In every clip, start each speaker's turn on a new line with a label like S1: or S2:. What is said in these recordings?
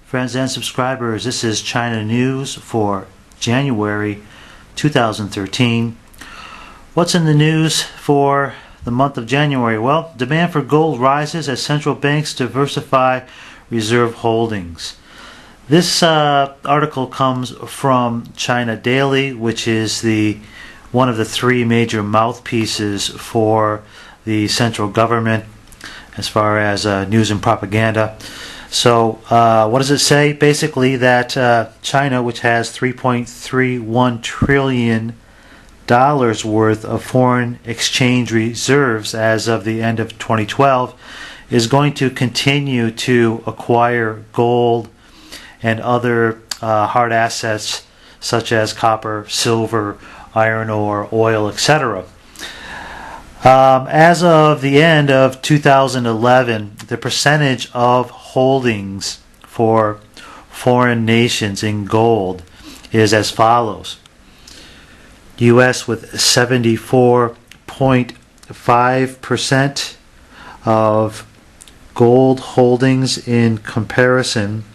S1: Friends and subscribers, this is China News for January 2013. What's in the news for the month of January? Well, demand for gold rises as central banks diversify reserve holdings. This article comes from China Daily, which is one of the three major mouthpieces for the central government as far as news and propaganda. So what does it say? Basically that China, which has $3.31 trillion worth of foreign exchange reserves as of the end of 2012, is going to continue to acquire gold and other hard assets such as copper, silver, iron ore, oil, etc. As of the end of 2011, the percentage of holdings for foreign nations in gold is as follows. U.S. with 74.5% of gold holdings in comparison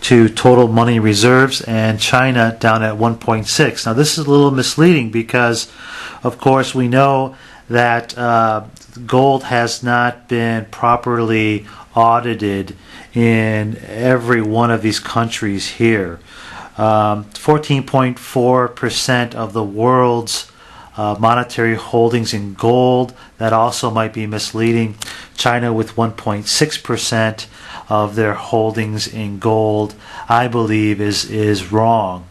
S1: to total money reserves, and China down at 1.6. Now this is a little misleading because of course we know that gold has not been properly audited in every one of these countries here. 14.4% of the world's monetary holdings in gold. That also might be misleading. China with 1.6% of their holdings in gold, I believe is wrong.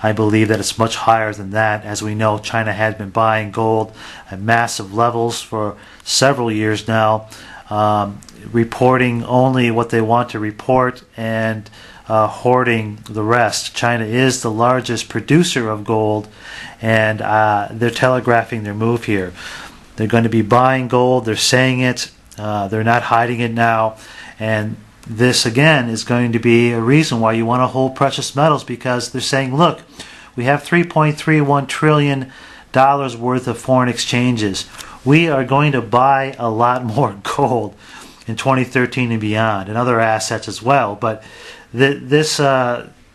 S1: I believe that it's much higher than that. As we know, China has been buying gold at massive levels for several years now, reporting only what they want to report and hoarding the rest. China is the largest producer of gold, and they're telegraphing their move here. They're going to be buying gold. They're saying it. They're not hiding it now. And this, again, is going to be a reason why you want to hold precious metals, because they're saying, look, we have $3.31 trillion worth of foreign exchanges. We are going to buy a lot more gold in 2013 and beyond, and other assets as well. But this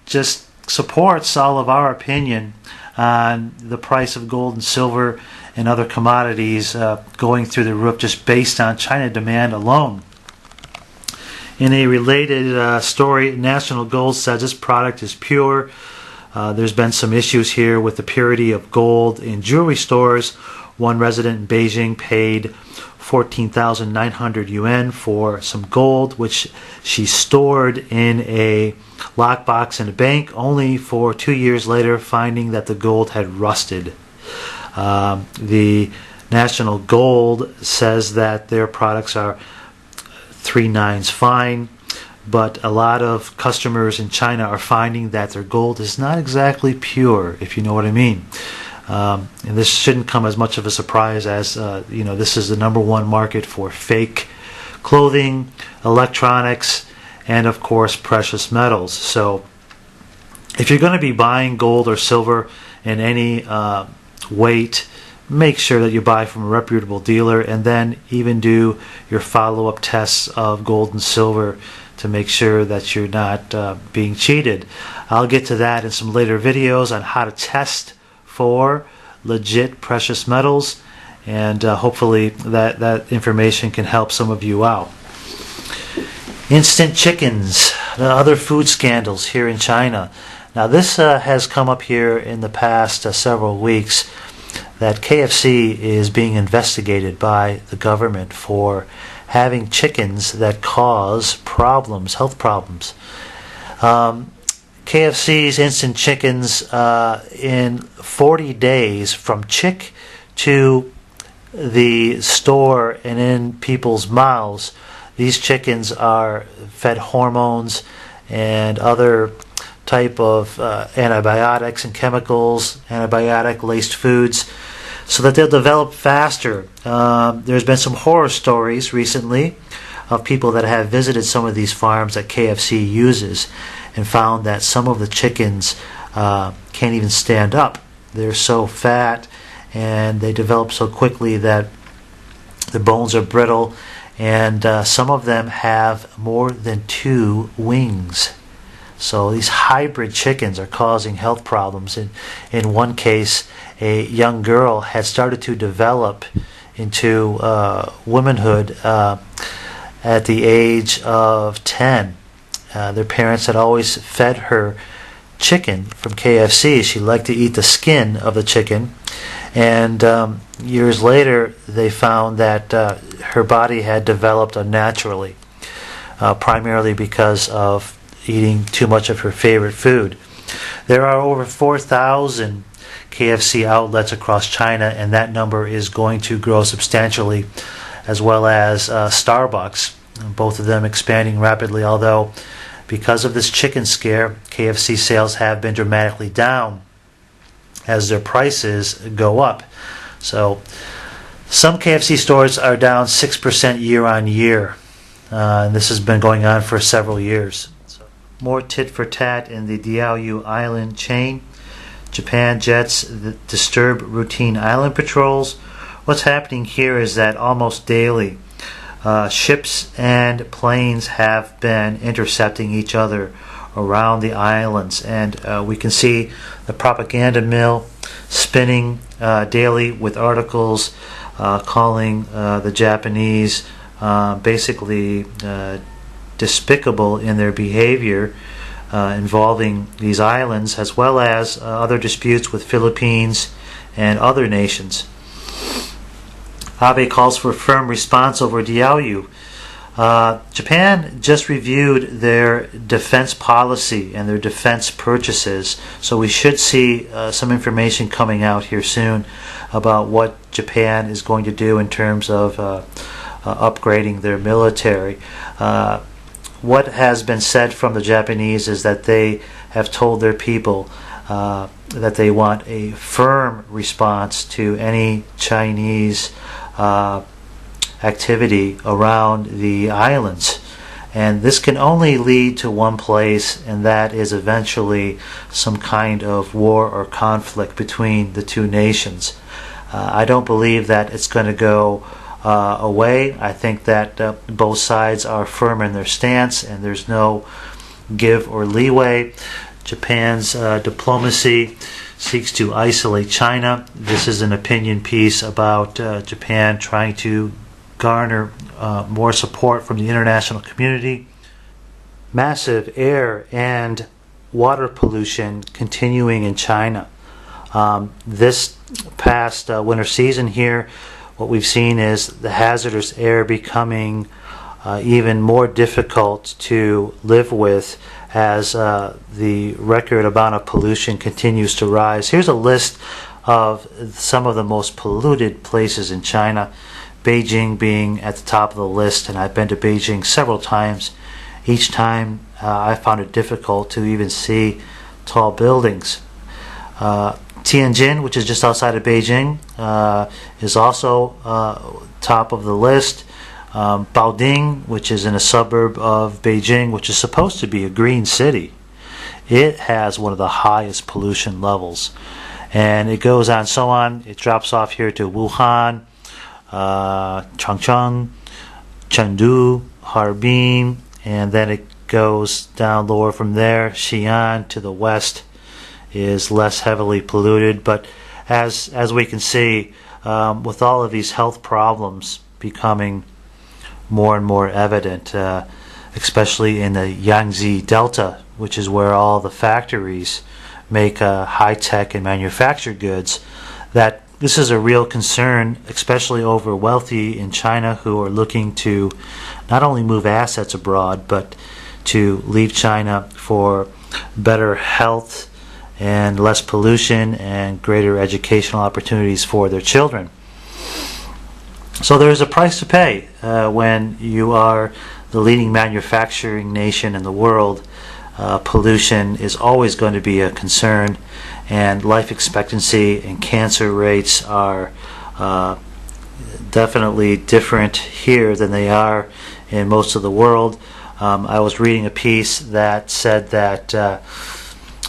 S1: just supports all of our opinion on the price of gold and silver and other commodities going through the roof just based on China demand alone. In a related story, National Gold says this product is pure. There's been some issues here with the purity of gold in jewelry stores. One resident in Beijing paid 14,900 yuan for some gold, which she stored in a lockbox in a bank, only for 2 years later finding that the gold had rusted. The National Gold says that their products are 3 nines fine, but a lot of customers in China are finding that their gold is not exactly pure, if you know what I mean. And this shouldn't come as much of a surprise as this is the #1 market for fake clothing, electronics, and of course precious metals. So if you're going to be buying gold or silver in any weight, make sure that you buy from a reputable dealer, and then even do your follow-up tests of gold and silver to make sure that you're not being cheated. I'll get to that in some later videos on how to test for legit precious metals, and hopefully that information can help some of you out. Instant chickens, the other food scandals here in China. Now this has come up here in the past several weeks, that KFC is being investigated by the government for having chickens that cause problems, health problems. KFC's instant chickens, in 40 days from chick to the store and in people's mouths, these chickens are fed hormones and other type of antibiotics and chemicals, antibiotic-laced foods, so that they'll develop faster. There's been some horror stories recently of people that have visited some of these farms that KFC uses and found that some of the chickens can't even stand up. They're so fat and they develop so quickly that the bones are brittle and some of them have more than 2 wings. So these hybrid chickens are causing health problems. In one case, a young girl had started to develop into womanhood at the age of 10. Their parents had always fed her chicken from KFC. She liked to eat the skin of the chicken. And years later, they found that her body had developed unnaturally, primarily because of eating too much of her favorite food. There are over 4,000 KFC outlets across China, and that number is going to grow substantially, as well as Starbucks, both of them expanding rapidly, although because of this chicken scare, KFC sales have been dramatically down as their prices go up. So some KFC stores are down 6% year on year, and this has been going on for several years. More tit for tat in the Diaoyu Island chain. Japan jets disturb routine island patrols. What's happening here is that almost daily, ships and planes have been intercepting each other around the islands, and we can see the propaganda mill spinning daily with articles calling the Japanese basically despicable in their behavior involving these islands, as well as other disputes with Philippines and other nations. Abe calls for a firm response over Diaoyu. Japan just reviewed their defense policy and their defense purchases, so we should see some information coming out here soon about what Japan is going to do in terms of upgrading their military. What has been said from the Japanese is that they have told their people that they want a firm response to any Chinese activity around the islands. And this can only lead to one place, and that is eventually some kind of war or conflict between the two nations. I don't believe that it's going to go away. I think that both sides are firm in their stance, and there's no give or leeway. Japan's diplomacy seeks to isolate China. This is an opinion piece about Japan trying to garner more support from the international community. Massive air and water pollution continuing in China. This past winter season here, what we've seen is the hazardous air becoming even more difficult to live with as the record amount of pollution continues to rise. Here's a list of some of the most polluted places in China, Beijing being at the top of the list, and I've been to Beijing several times. Each time I found it difficult to even see tall buildings. Tianjin, which is just outside of Beijing, is also top of the list. Baoding, which is in a suburb of Beijing, which is supposed to be a green city, it has one of the highest pollution levels. And it goes on so on. It drops off here to Wuhan, Changchun, Chengdu, Harbin, and then it goes down lower from there. Xi'an to the west is less heavily polluted, but as we can see, with all of these health problems becoming more and more evident, especially in the Yangtze Delta, which is where all the factories make high-tech and manufactured goods, that this is a real concern, especially over wealthy in China who are looking to not only move assets abroad, but to leave China for better health and less pollution and greater educational opportunities for their children. So there is a price to pay when you are the leading manufacturing nation in the world. Pollution is always going to be a concern, and life expectancy and cancer rates are definitely different here than they are in most of the world. I was reading a piece that said that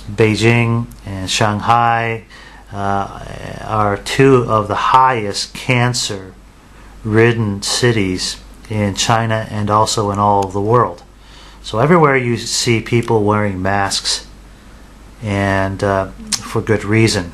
S1: Beijing and Shanghai are two of the highest cancer-ridden cities in China and also in all of the world. So everywhere you see people wearing masks, and for good reason.